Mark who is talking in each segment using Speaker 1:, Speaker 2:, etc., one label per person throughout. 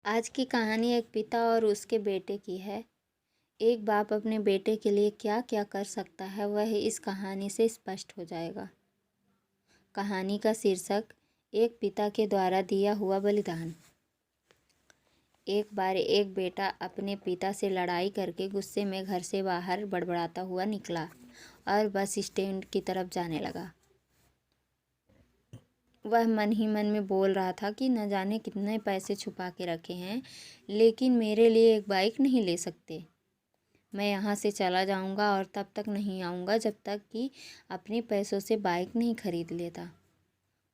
Speaker 1: आज की कहानी एक पिता और उसके बेटे की है। एक बाप अपने बेटे के लिए क्या क्या कर सकता है वह इस कहानी से स्पष्ट हो जाएगा। कहानी का शीर्षक एक पिता के द्वारा दिया हुआ बलिदान। एक बार एक बेटा अपने पिता से लड़ाई करके गुस्से में घर से बाहर बड़बड़ाता हुआ निकला और बस स्टैंड की तरफ जाने लगा। वह मन ही मन में बोल रहा था कि न जाने कितने पैसे छुपा के रखे हैं, लेकिन मेरे लिए एक बाइक नहीं ले सकते। मैं यहाँ से चला जाऊँगा और तब तक नहीं आऊँगा जब तक कि अपने पैसों से बाइक नहीं खरीद लेता।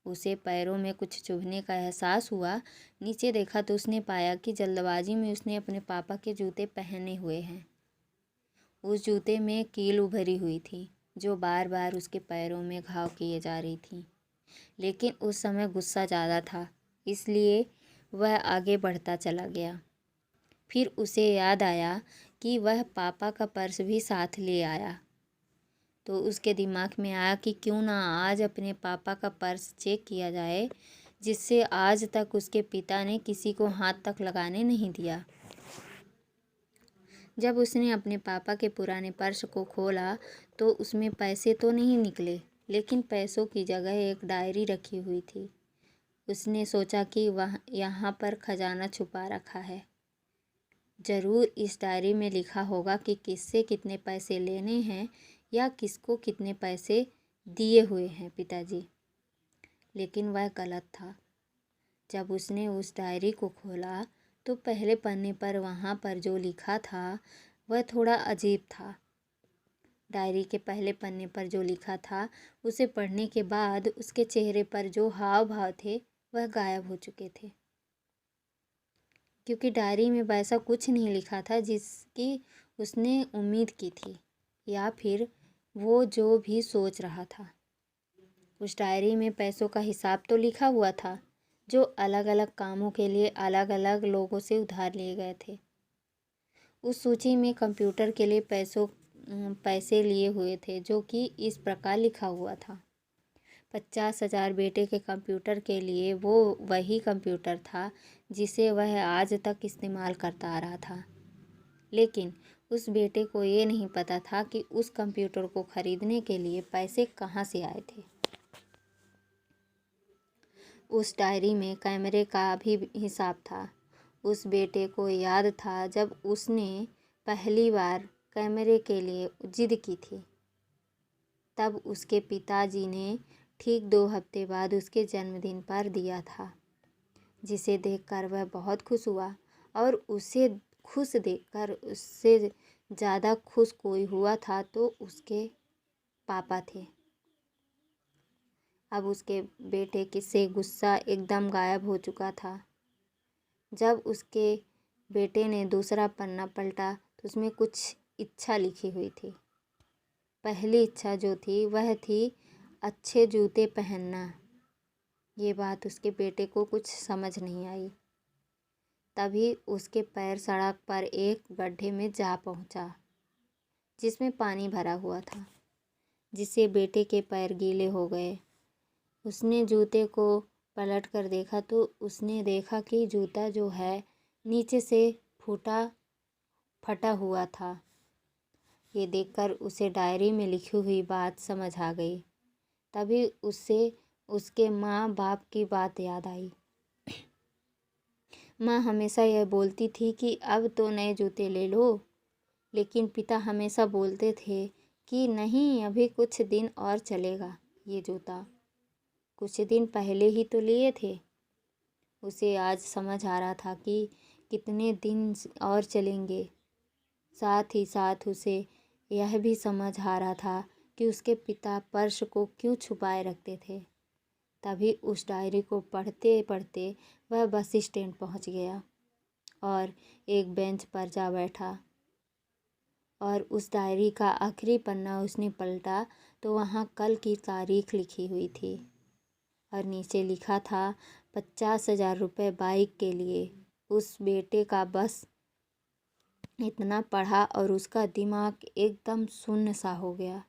Speaker 1: उसे पैरों में कुछ चुभने का एहसास हुआ। नीचे देखा तो उसने पाया कि जल्दबाजी में उसने अपने पापा के जूते पहने हुए हैं। उस जूते में कील उभरी हुई थी जो बार बार उसके पैरों में घाव किए जा रही थी। लेकिन उस समय गुस्सा ज़्यादा था, इसलिए वह आगे बढ़ता चला गया। फिर उसे याद आया कि वह पापा का पर्स भी साथ ले आया, तो उसके दिमाग में आया कि क्यों ना आज अपने पापा का पर्स चेक किया जाए, जिससे आज तक उसके पिता ने किसी को हाथ तक लगाने नहीं दिया। जब उसने अपने पापा के पुराने पर्स को खोला तो उसमें पैसे तो नहीं निकले, लेकिन पैसों की जगह एक डायरी रखी हुई थी। उसने सोचा कि वह यहाँ पर खजाना छुपा रखा है। ज़रूर इस डायरी में लिखा होगा कि किससे कितने पैसे लेने हैं या किसको कितने पैसे दिए हुए हैं पिताजी। लेकिन वह गलत था। जब उसने उस डायरी को खोला तो पहले पन्ने पर वहाँ पर जो लिखा था वह थोड़ा अजीब था। डायरी के पहले पन्ने पर जो लिखा था उसे पढ़ने के बाद उसके चेहरे पर जो हाव भाव थे वह गायब हो चुके थे, क्योंकि डायरी में वैसा कुछ नहीं लिखा था जिसकी उसने उम्मीद की थी या फिर वो जो भी सोच रहा था। उस डायरी में पैसों का हिसाब तो लिखा हुआ था, जो अलग अलग कामों के लिए अलग अलग लोगों से उधार लिए गए थे। उस सूची में कंप्यूटर के लिए पैसे लिए हुए थे, जो कि इस प्रकार लिखा हुआ था। 50,000 बेटे के कंप्यूटर के लिए वो वही कंप्यूटर था जिसे वह आज तक इस्तेमाल करता आ रहा था। लेकिन उस बेटे को ये नहीं पता था कि उस कंप्यूटर को खरीदने के लिए पैसे कहाँ से आए थे। उस डायरी में कैमरे का भी हिसाब था। उस बेटे को याद था जब उसने पहली बार कैमरे के लिए जिद की थी। तब उसके पिताजी ने ठीक 2 हफ्ते बाद उसके जन्मदिन पर दिया था, जिसे देखकर वह बहुत खुश हुआ। और उसे खुश देखकर उससे ज़्यादा खुश कोई हुआ था तो उसके पापा थे। अब उसके बेटे से गुस्सा एकदम गायब हो चुका था। जब उसके बेटे ने दूसरा पन्ना पलटा तो उसमें कुछ इच्छा लिखी हुई थी। पहली इच्छा जो थी वह थी अच्छे जूते पहनना। ये बात उसके बेटे को कुछ समझ नहीं आई। तभी उसके पैर सड़क पर एक गड्ढे में जा पहुंचा, जिसमें पानी भरा हुआ था, जिससे बेटे के पैर गीले हो गए। उसने जूते को पलट कर देखा तो उसने देखा कि जूता जो है नीचे से फटा हुआ था। ये देखकर उसे डायरी में लिखी हुई बात समझ आ गई। तभी उससे उसके माँ बाप की बात याद आई। माँ हमेशा यह बोलती थी कि अब तो नए जूते ले लो, लेकिन पिता हमेशा बोलते थे कि नहीं, अभी कुछ दिन और चलेगा ये जूता, कुछ दिन पहले ही तो लिए थे। उसे आज समझ आ रहा था कि कितने दिन और चलेंगे। साथ ही साथ उसे यह भी समझ आ रहा था कि उसके पिता पर्स को क्यों छुपाए रखते थे। तभी उस डायरी को पढ़ते पढ़ते वह बस स्टैंड पहुंच गया और एक बेंच पर जा बैठा। और उस डायरी का आखिरी पन्ना उसने पलटा तो वहाँ कल की तारीख लिखी हुई थी और नीचे लिखा था 50,000 रुपये बाइक के लिए। उस बेटे का बस इतना पढ़ा और उसका दिमाग एकदम शून्य सा हो गया।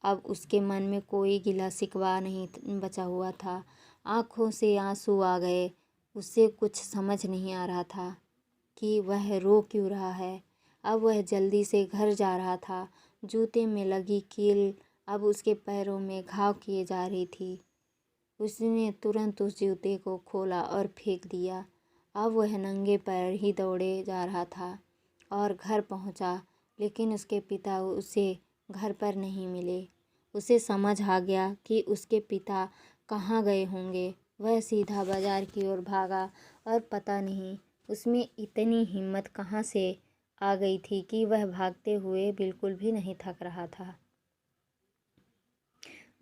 Speaker 1: अब उसके मन में कोई गिला शिकवा नहीं बचा हुआ था। आँखों से आंसू आ गए। उसे कुछ समझ नहीं आ रहा था कि वह रो क्यों रहा है। अब वह जल्दी से घर जा रहा था। जूते में लगी कील अब उसके पैरों में घाव किए जा रही थी। उसने तुरंत उस जूते को खोला और फेंक दिया। अब वह नंगे पैर ही दौड़े जा रहा था और घर पहुंचा, लेकिन उसके पिता उसे घर पर नहीं मिले। उसे समझ आ गया कि उसके पिता कहाँ गए होंगे। वह सीधा बाजार की ओर भागा और पता नहीं उसमें इतनी हिम्मत कहाँ से आ गई थी कि वह भागते हुए बिल्कुल भी नहीं थक रहा था।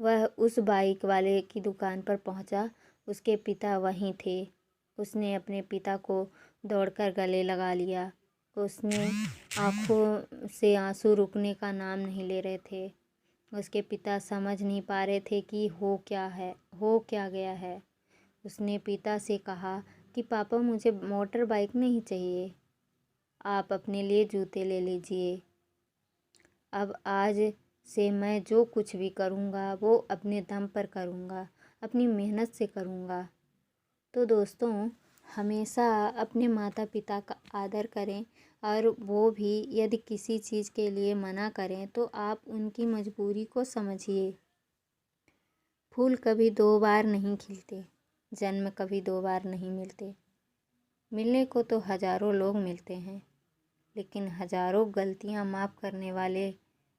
Speaker 1: वह उस बाइक वाले की दुकान पर पहुंचा। उसके पिता वहीं थे। उसने अपने पिता को दौड़कर गले लगा लिया। उसने आंखों से आंसू रुकने का नाम नहीं ले रहे थे। उसके पिता समझ नहीं पा रहे थे कि हो क्या गया है। उसने पिता से कहा कि पापा, मुझे मोटर बाइक नहीं चाहिए, आप अपने लिए जूते ले लीजिए। अब आज से मैं जो कुछ भी करूँगा वो अपने दम पर करूँगा, अपनी मेहनत से करूँगा। तो दोस्तों, हमेशा अपने माता पिता का आदर करें और वो भी यदि किसी चीज़ के लिए मना करें तो आप उनकी मजबूरी को समझिए। फूल कभी दो बार नहीं खिलते, जन्म कभी दो बार नहीं मिलते। मिलने को तो हजारों लोग मिलते हैं, लेकिन हजारों गलतियां माफ़ करने वाले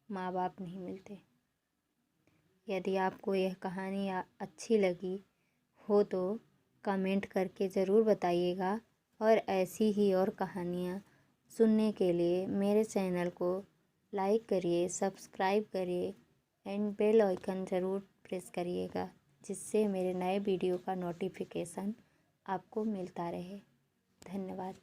Speaker 1: माँ बाप नहीं मिलते। यदि आपको यह कहानी अच्छी लगी हो तो कमेंट करके ज़रूर बताइएगा और ऐसी ही और कहानियाँ सुनने के लिए मेरे चैनल को लाइक करिए, सब्सक्राइब करिए एंड बेल आइकन ज़रूर प्रेस करिएगा, जिससे मेरे नए वीडियो का नोटिफिकेशन आपको मिलता रहे। धन्यवाद।